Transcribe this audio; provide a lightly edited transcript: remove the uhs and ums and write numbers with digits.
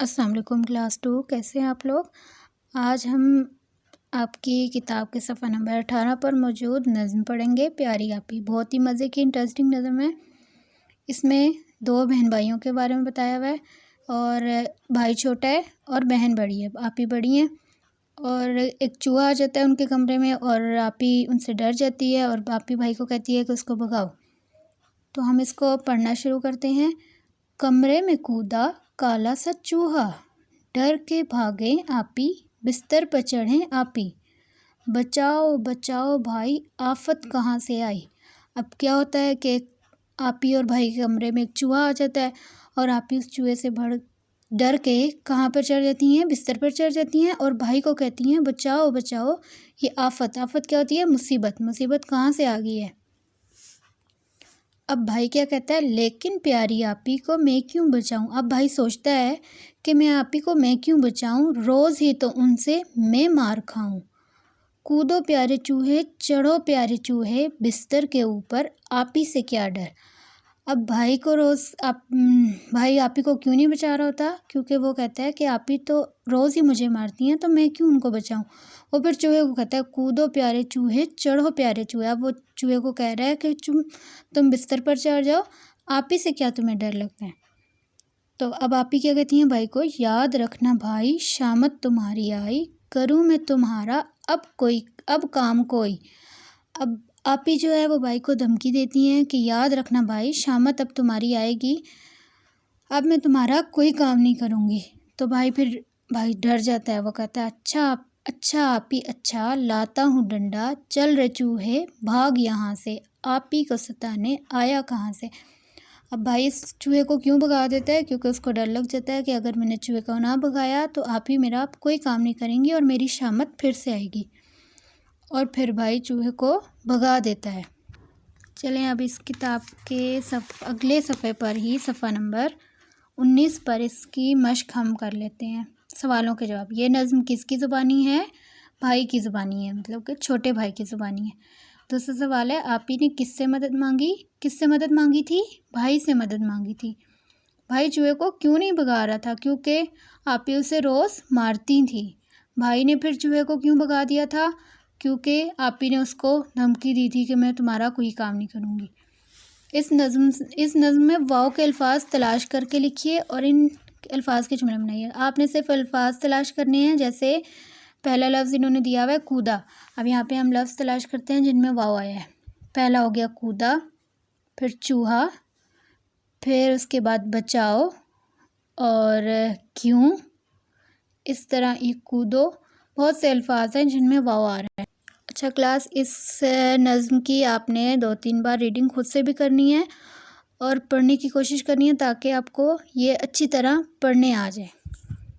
السلام علیکم کلاس 2، کیسے ہیں آپ لوگ؟ آج ہم آپ کی کتاب کے صفحہ نمبر 18 پر موجود نظم پڑھیں گے، پیاری آپی۔ بہت ہی مزے کی انٹرسٹنگ نظم ہے۔ اس میں 2 بہن بھائیوں کے بارے میں بتایا ہوا ہے، اور بھائی چھوٹا ہے اور بہن بڑی ہے، آپی بڑی ہیں، اور ایک چوہا آ جاتا ہے ان کے کمرے میں، اور آپی ان سے ڈر جاتی ہے اور آپی بھائی کو کہتی ہے کہ اس کو بھگاؤ۔ تو ہم اس کو پڑھنا شروع کرتے ہیں۔ کمرے میں کودا کالا سا چوہا، ڈر کے بھاگے آپی، بستر پر چڑھیں آپی، بچاؤ بچاؤ بھائی، آفت کہاں سے آئی۔ اب کیا ہوتا ہے کہ آپی اور بھائی کے کمرے میں ایک چوہا آ جاتا ہے، اور آپی اس چوہے سے ڈر کے کہاں پر چڑھ جاتی ہیں؟ بستر پر چڑھ جاتی ہیں، اور بھائی کو کہتی ہیں بچاؤ بچاؤ، یہ آفت کیا ہوتی ہے؟ مصیبت کہاں سے آ گئی ہے۔ اب بھائی کیا کہتا ہے؟ لیکن پیاری آپی کو میں کیوں بچاؤں۔ اب بھائی سوچتا ہے کہ میں آپی کو میں کیوں بچاؤں، روز ہی تو ان سے میں مار کھاؤں۔ کودو پیارے چوہے، چڑھو پیارے چوہے، بستر کے اوپر آپی سے کیا ڈر۔ اب بھائی آپی کو کیوں نہیں بچا رہا ہوتا؟ کیونکہ وہ کہتا ہے کہ آپی تو روز ہی مجھے مارتی ہیں، تو میں کیوں ان کو بچاؤں۔ وہ پھر چوہے کو کہتا ہے کودو پیارے چوہے، چڑھو پیارے چوہے۔ اب وہ چوہے کو کہہ رہا ہے کہ تم بستر پر چڑھ جاؤ، آپی سے کیا تمہیں ڈر لگتا ہے۔ تو اب آپی کیا کہتی ہیں بھائی کو؟ یاد رکھنا بھائی، شامت تمہاری آئی، کروں میں تمہارا اب کام کوئی۔ اب آپی جو ہے وہ بھائی کو دھمکی دیتی ہیں کہ یاد رکھنا بھائی، شامت اب تمہاری آئے گی، اب میں تمہارا کوئی کام نہیں کروں گی۔ تو بھائی ڈر جاتا ہے، وہ کہتا ہے اچھا آپی اچھا، لاتا ہوں ڈنڈا، چل رے چوہے بھاگ یہاں سے، آپی کو ستانے آیا کہاں سے۔ اب بھائی اس چوہے کو کیوں بھگا دیتا ہے؟ کیونکہ اس کو ڈر لگ جاتا ہے کہ اگر میں نے چوہے کو نہ بھگایا تو آپی میرا کوئی کام نہیں کریں گی اور میری شامت پھر سے آئے گی، اور پھر بھائی چوہے کو بھگا دیتا ہے۔ چلیں اب اس کتاب کے اگلے صفحے پر ہی، صفحہ نمبر 19 پر اس کی مشق ہم کر لیتے ہیں، سوالوں کے جواب۔ یہ نظم کس کی زبانی ہے؟ بھائی کی زبانی ہے، مطلب کہ چھوٹے بھائی کی زبانی ہے۔ دوسرا سوال ہے، آپی نے کس سے مدد مانگی تھی؟ بھائی سے مدد مانگی تھی۔ بھائی چوہے کو کیوں نہیں بھگا رہا تھا؟ کیونکہ آپی اسے روز مارتی تھی۔ بھائی نے پھر چوہے کو کیوں بھگا دیا تھا؟ کیونکہ آپی نے اس کو دھمکی دی تھی کہ میں تمہارا کوئی کام نہیں کروں گی۔ اس نظم میں واو کے الفاظ تلاش کر کے لکھیے اور ان الفاظ کے جملے بنائیے۔ آپ نے صرف الفاظ تلاش کرنے ہیں، جیسے پہلا لفظ انہوں نے دیا ہوا ہے کودا۔ اب یہاں پہ ہم لفظ تلاش کرتے ہیں جن میں واو آیا ہے۔ پہلا ہو گیا کودا، پھر چوہا، پھر اس کے بعد بچاؤ اور کیوں، اس طرح ایک کودو، بہت سے الفاظ ہیں جن میں واو آ رہا ہے۔ اچھا کلاس، اس نظم کی آپ نے 2-3 بار ریڈنگ خود سے بھی کرنی ہے اور پڑھنے کی کوشش کرنی ہے تاکہ آپ کو یہ اچھی طرح پڑھنے آ جائے۔